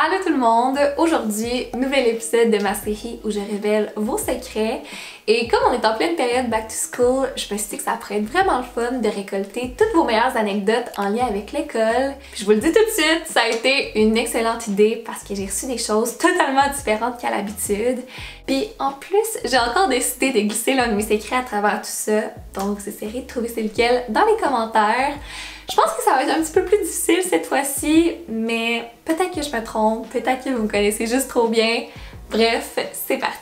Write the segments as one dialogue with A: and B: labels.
A: Allô tout le monde! Aujourd'hui, nouvel épisode de ma série où je révèle vos secrets. Et comme on est en pleine période back to school, je me suis dit que ça pourrait être vraiment le fun de récolter toutes vos meilleures anecdotes en lien avec l'école. Puis je vous le dis tout de suite, ça a été une excellente idée parce que j'ai reçu des choses totalement différentes qu'à l'habitude. Puis en plus, j'ai encore décidé de glisser l'un de mes secrets à travers tout ça. Donc j'essaierai de trouver c'est lequel dans les commentaires. Je pense que ça va être un petit peu plus difficile cette fois-ci, mais peut-être que je me trompe, peut-être que vous me connaissez juste trop bien. Bref, c'est parti!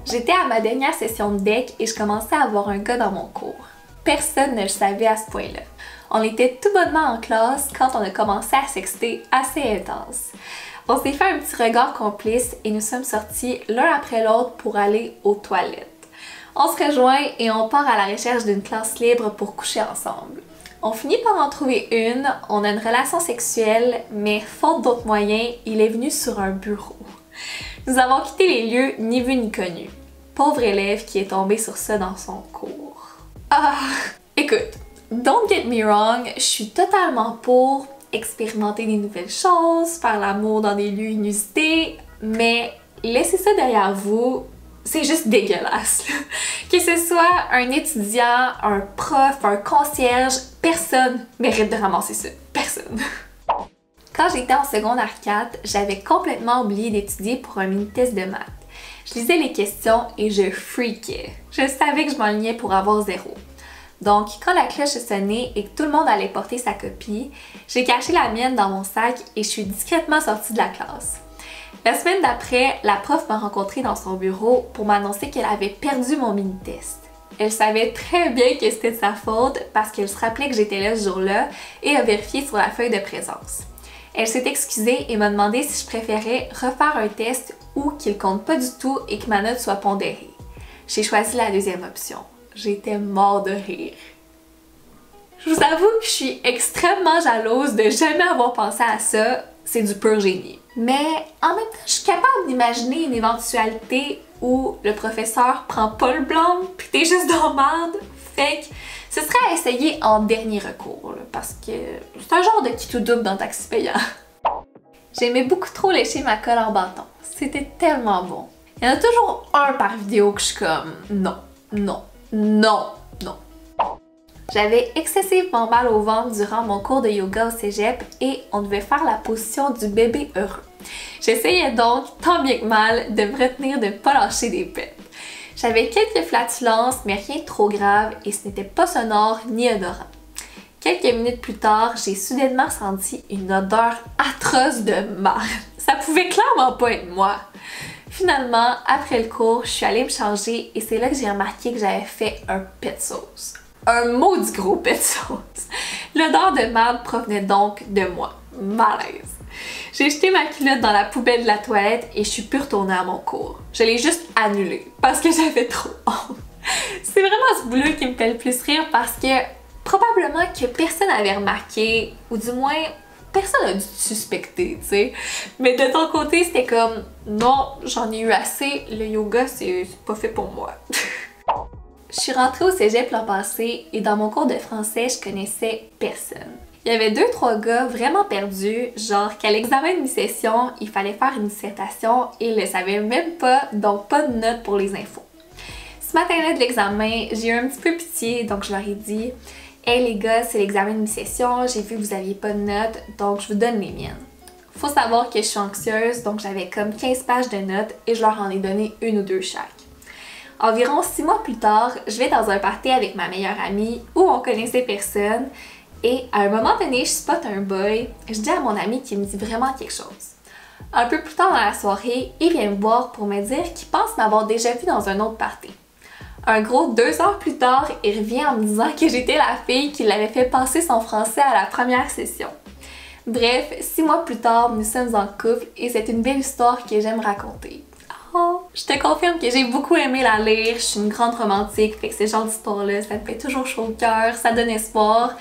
A: J'étais à ma dernière session de deck et je commençais à avoir un gars dans mon cours. Personne ne le savait à ce point-là. On était tout bonnement en classe quand on a commencé à sexter assez intense. On s'est fait un petit regard complice et nous sommes sortis l'un après l'autre pour aller aux toilettes. On se rejoint et on part à la recherche d'une classe libre pour coucher ensemble. On finit par en trouver une, on a une relation sexuelle, mais faute d'autres moyens, il est venu sur un bureau. Nous avons quitté les lieux ni vu ni connu. Pauvre élève qui est tombé sur ça dans son cours. Écoute, don't get me wrong, je suis totalement pour expérimenter des nouvelles choses, faire l'amour dans des lieux inusités, mais laissez ça derrière vous. C'est juste dégueulasse. Que ce soit un étudiant, un prof, un concierge, personne mérite de ramasser ça. Personne. Quand j'étais en secondaire 4, j'avais complètement oublié d'étudier pour un mini-test de maths. Je lisais les questions et je freakais. Je savais que je m'enlignais pour avoir 0. Donc, quand la cloche a sonné et que tout le monde allait porter sa copie, j'ai caché la mienne dans mon sac et je suis discrètement sortie de la classe. La semaine d'après, la prof m'a rencontrée dans son bureau pour m'annoncer qu'elle avait perdu mon mini-test. Elle savait très bien que c'était de sa faute parce qu'elle se rappelait que j'étais là ce jour-là et a vérifié sur la feuille de présence. Elle s'est excusée et m'a demandé si je préférais refaire un test ou qu'il compte pas du tout et que ma note soit pondérée. J'ai choisi la deuxième option. J'étais mort de rire. Je vous avoue que je suis extrêmement jalouse de jamais avoir pensé à ça. C'est du pur génie. Mais en même temps, je suis capable d'imaginer une éventualité où le professeur prend pas le blanc pis t'es juste dans merde. Fait que ce serait à essayer en dernier recours, là, parce que c'est un genre de qui tout double dans Taxi Payant. J'aimais beaucoup trop lécher ma colle en bâton. C'était tellement bon. Il y en a toujours un par vidéo que je suis comme non, non, non, non. J'avais excessivement mal au ventre durant mon cours de yoga au cégep et on devait faire la position du bébé heureux. J'essayais donc, tant bien que mal, de me retenir de ne pas lâcher des pets. J'avais quelques flatulences, mais rien de trop grave et ce n'était pas sonore ni odorant. Quelques minutes plus tard, j'ai soudainement senti une odeur atroce de marde. Ça pouvait clairement pas être moi. Finalement, après le cours, je suis allée me changer et c'est là que j'ai remarqué que j'avais fait un pet sauce. Un maudit gros pet sauce. L'odeur de marde provenait donc de moi. Malaise. J'ai jeté ma culotte dans la poubelle de la toilette et je suis plus retournée à mon cours. Je l'ai juste annulée parce que j'avais trop honte. C'est vraiment ce boulot qui me fait le plus rire parce que probablement que personne n'avait remarqué, ou du moins personne n'a dû te suspecter, tu sais. Mais de ton côté, c'était comme non, j'en ai eu assez, le yoga c'est pas fait pour moi. Je suis rentrée au cégep l'an passé et dans mon cours de français, je connaissais personne. Il y avait 2-3 gars vraiment perdus, genre qu'à l'examen de mi-session, il fallait faire une dissertation et ils le savaient même pas, donc pas de notes pour les infos. Ce matin-là de l'examen, j'ai eu un petit peu pitié, donc je leur ai dit « Hey les gars, c'est l'examen de mi-session, j'ai vu que vous aviez pas de notes, donc je vous donne les miennes. » Faut savoir que je suis anxieuse, donc j'avais comme 15 pages de notes et je leur en ai donné 1 ou 2 chaque. Environ 6 mois plus tard, je vais dans un party avec ma meilleure amie où on connaissait personne et à un moment donné, je spot un boy, je dis à mon ami qu'il me dit vraiment quelque chose. Un peu plus tard dans la soirée, il vient me voir pour me dire qu'il pense m'avoir déjà vu dans un autre party. Un gros 2 heures plus tard, il revient en me disant que j'étais la fille qui l'avait fait passer son français à la première session. Bref, 6 mois plus tard, nous sommes en couple et c'est une belle histoire que j'aime raconter. Je te confirme que j'ai beaucoup aimé la lire, je suis une grande romantique, fait que ce genre d'histoire-là, ça me fait toujours chaud au cœur, ça donne espoir.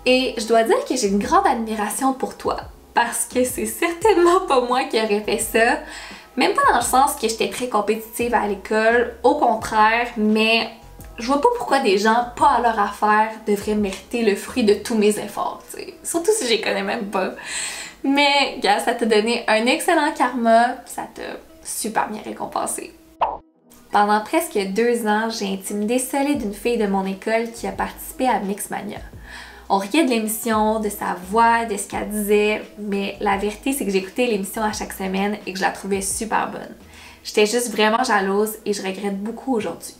A: Et je dois dire que j'ai une grande admiration pour toi, parce que c'est certainement pas moi qui aurais fait ça, même pas dans le sens que j'étais très compétitive à l'école, au contraire, mais je vois pas pourquoi des gens pas à leur affaire devraient mériter le fruit de tous mes efforts, tu sais. surtout si je les connais même pas. Mais, gars, ça t'a donné un excellent karma, ça t'a super bien récompensé. Pendant presque 2 ans, j'ai intimidé solide une fille de mon école qui a participé à Mixmania. On riait de l'émission, de sa voix, de ce qu'elle disait, mais la vérité c'est que j'écoutais l'émission à chaque semaine et que je la trouvais super bonne. J'étais juste vraiment jalouse et je regrette beaucoup aujourd'hui.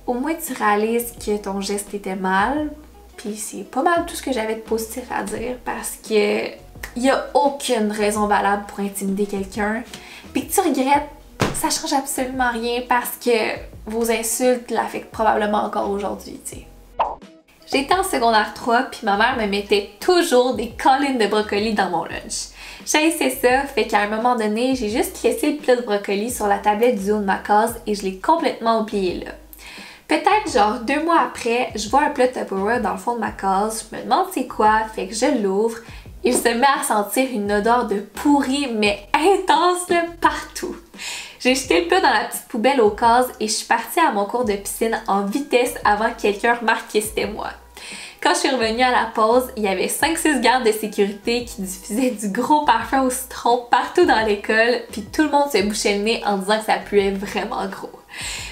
A: Au moins tu réalises que ton geste était mal, puis c'est pas mal tout ce que j'avais de positif à dire parce que y a aucune raison valable pour intimider quelqu'un, puis que tu regrettes, ça change absolument rien parce que vos insultes l'affectent probablement encore aujourd'hui, tu sais. J'étais en secondaire 3 puis ma mère me mettait toujours des collines de brocoli dans mon lunch. J'haïssais ça, fait qu'à un moment donné, j'ai juste laissé le plat de brocoli sur la tablette du haut de ma case et je l'ai complètement oublié là. Peut-être genre 2 mois après, je vois un plat de Tupperware dans le fond de ma case, je me demande c'est quoi, fait que je l'ouvre. Il se met à sentir une odeur de pourri mais intense là, partout. J'ai jeté le plat dans la petite poubelle aux cases et je suis partie à mon cours de piscine en vitesse avant que quelqu'un remarque que c'était moi. Quand je suis revenue à la pause, il y avait 5-6 gardes de sécurité qui diffusaient du gros parfum au citron partout dans l'école, puis tout le monde se bouchait le nez en disant que ça puait vraiment gros.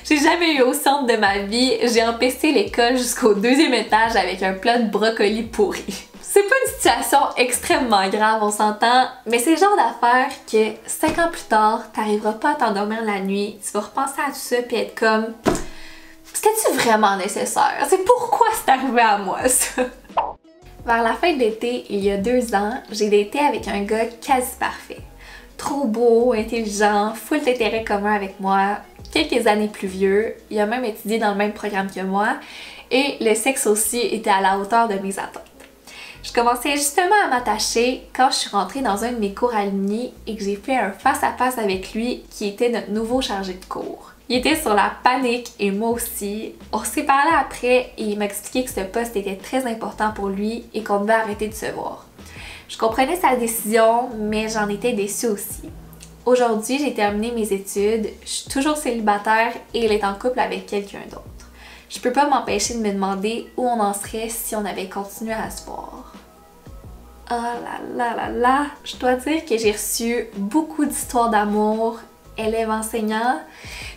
A: J'ai jamais eu aussi honte de ma vie, j'ai empesté l'école jusqu'au 2e étage avec un plat de brocoli pourri. C'est pas une situation extrêmement grave, on s'entend, mais c'est le genre d'affaire que 5 ans plus tard, t'arriveras pas à t'endormir la nuit, tu vas repenser à tout ça puis être comme c'était-tu vraiment nécessaire? C'est pourquoi c'est arrivé à moi ça? Vers la fin de l'été, il y a 2 ans, j'ai daté avec un gars quasi parfait. Trop beau, intelligent, full d'intérêt commun avec moi, quelques années plus vieux, il a même étudié dans le même programme que moi et le sexe aussi était à la hauteur de mes attentes. Je commençais justement à m'attacher quand je suis rentrée dans un de mes cours à l'Uni et que j'ai fait un face-à-face avec lui qui était notre nouveau chargé de cours. Il était sur la panique et moi aussi. On s'est parlé après et il m'a expliqué que ce poste était très important pour lui et qu'on devait arrêter de se voir. Je comprenais sa décision, mais j'en étais déçue aussi. Aujourd'hui, j'ai terminé mes études, je suis toujours célibataire et il est en couple avec quelqu'un d'autre. Je peux pas m'empêcher de me demander où on en serait si on avait continué à se voir. Oh là, je dois dire que j'ai reçu beaucoup d'histoires d'amour, élèves enseignants,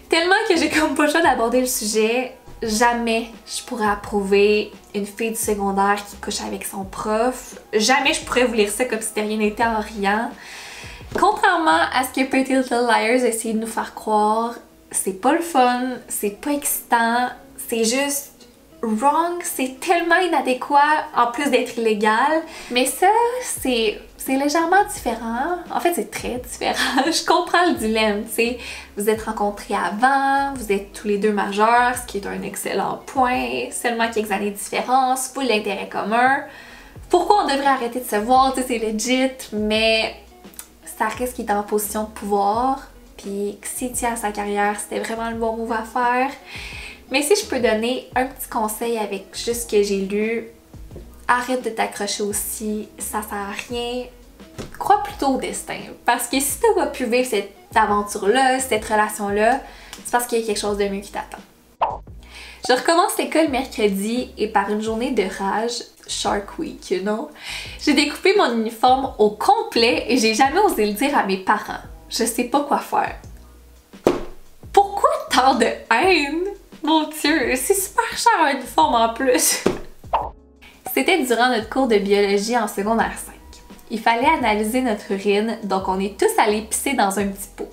A: tellement que j'ai comme pas le choix d'aborder le sujet. Jamais je pourrais approuver une fille du secondaire qui couche avec son prof. Jamais je pourrais vous lire ça comme si de rien n'était en riant. Contrairement à ce que Pretty Little Liars essaie de nous faire croire, c'est pas le fun, c'est pas excitant, c'est juste wrong, c'est tellement inadéquat en plus d'être illégal. Mais ça, c'est légèrement différent. En fait, c'est très différent. Je comprends le dilemme, tu sais. Vous êtes rencontrés avant, vous êtes tous les deux majeurs, ce qui est un excellent point. Seulement quelques années de différence, full d'intérêt commun. Pourquoi on devrait arrêter de se voir, tu sais, c'est legit, mais ça reste qu'il est en position de pouvoir. Puis que s'il tient à sa carrière, c'était vraiment le bon move à faire. Mais si je peux donner un petit conseil avec juste ce que j'ai lu, arrête de t'accrocher aussi, ça sert à rien. Crois plutôt au destin. Parce que si tu vas pu vivre cette aventure-là, cette relation-là, c'est parce qu'il y a quelque chose de mieux qui t'attend. Je recommence l'école mercredi et par une journée de rage, Shark Week, you know, j'ai découpé mon uniforme au complet et j'ai jamais osé le dire à mes parents. Je sais pas quoi faire. Pourquoi tant de haine? Mon Dieu, c'est super cher un uniforme en plus! C'était durant notre cours de biologie en secondaire 5. Il fallait analyser notre urine, donc on est tous allés pisser dans un petit pot.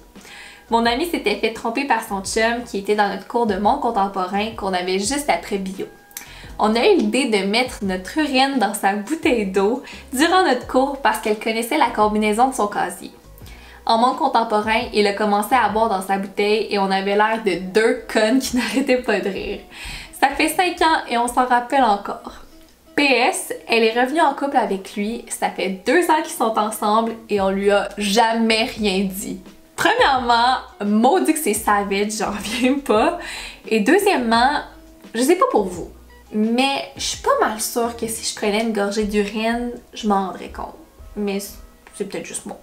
A: Mon ami s'était fait tromper par son chum qui était dans notre cours de monde contemporain qu'on avait juste après bio. On a eu l'idée de mettre notre urine dans sa bouteille d'eau durant notre cours parce qu'elle connaissait la combinaison de son casier. En monde contemporain, il a commencé à boire dans sa bouteille et on avait l'air de 2 connes qui n'arrêtaient pas de rire. Ça fait 5 ans et on s'en rappelle encore. PS, elle est revenue en couple avec lui, ça fait 2 ans qu'ils sont ensemble et on lui a jamais rien dit. Premièrement, maudit que c'est savage, j'en reviens pas. Et deuxièmement, je sais pas pour vous, mais je suis pas mal sûre que si je prenais une gorgée d'urine, je m'en rendrais compte. Mais c'est peut-être juste moi.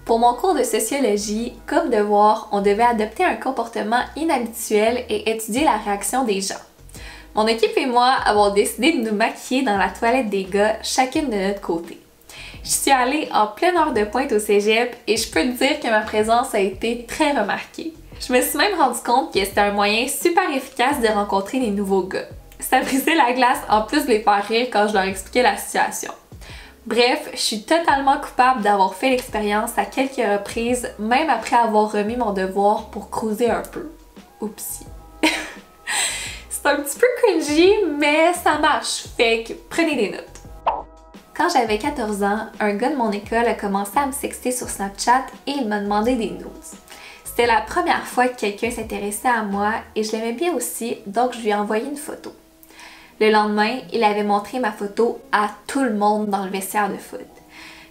A: Pour mon cours de sociologie, comme devoir, on devait adopter un comportement inhabituel et étudier la réaction des gens. Mon équipe et moi avons décidé de nous maquiller dans la toilette des gars, chacune de notre côté. Je suis allée en pleine heure de pointe au cégep et je peux te dire que ma présence a été très remarquée. Je me suis même rendu compte que c'était un moyen super efficace de rencontrer des nouveaux gars. Ça brisait la glace en plus de les faire rire quand je leur expliquais la situation. Bref, je suis totalement coupable d'avoir fait l'expérience à quelques reprises, même après avoir remis mon devoir pour cruiser un peu. Oupsie. C'est un petit peu cringy, mais ça marche, fait que prenez des notes. Quand j'avais 14 ans, un gars de mon école a commencé à me sexter sur Snapchat et il m'a demandé des nudes. C'était la première fois que quelqu'un s'intéressait à moi et je l'aimais bien aussi, donc je lui ai envoyé une photo. Le lendemain, il avait montré ma photo à tout le monde dans le vestiaire de foot.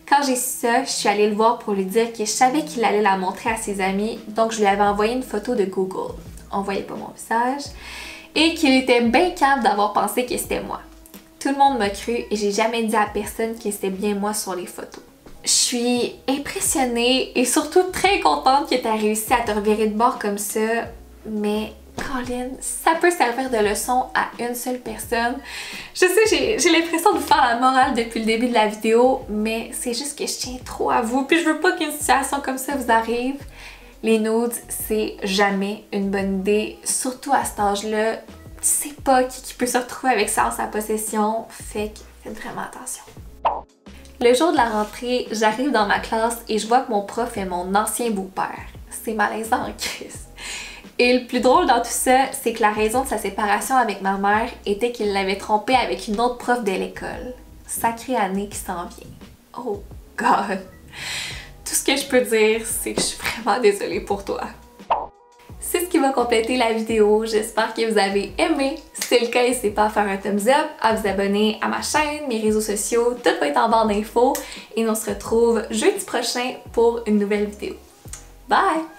A: Quand j'ai su ça, je suis allée le voir pour lui dire que je savais qu'il allait la montrer à ses amis, donc je lui avais envoyé une photo de Google. On voyait pas mon visage. Et qu'il était bien calme d'avoir pensé que c'était moi. Tout le monde m'a cru et j'ai jamais dit à personne que c'était bien moi sur les photos. Je suis impressionnée et surtout très contente que tu aies réussi à te revirer de bord comme ça, mais Colin, ça peut servir de leçon à une seule personne. Je sais, j'ai l'impression de vous faire la morale depuis le début de la vidéo, mais c'est juste que je tiens trop à vous, puis je veux pas qu'une situation comme ça vous arrive. Les nudes, c'est jamais une bonne idée, surtout à cet âge-là. Tu sais pas qui peut se retrouver avec ça en sa possession, fait que faites vraiment attention. Le jour de la rentrée, j'arrive dans ma classe et je vois que mon prof est mon ancien beau-père. C'est malaisant en crise. Et le plus drôle dans tout ça, c'est que la raison de sa séparation avec ma mère était qu'il l'avait trompé avec une autre prof de l'école. Sacrée année qui s'en vient. Oh God! Tout ce que je peux dire, c'est que je suis vraiment désolée pour toi. C'est ce qui va compléter la vidéo. J'espère que vous avez aimé. Si c'est le cas, n'hésitez pas à faire un thumbs up, à vous abonner à ma chaîne, mes réseaux sociaux, tout va être en barre d'infos. Et on se retrouve jeudi prochain pour une nouvelle vidéo. Bye!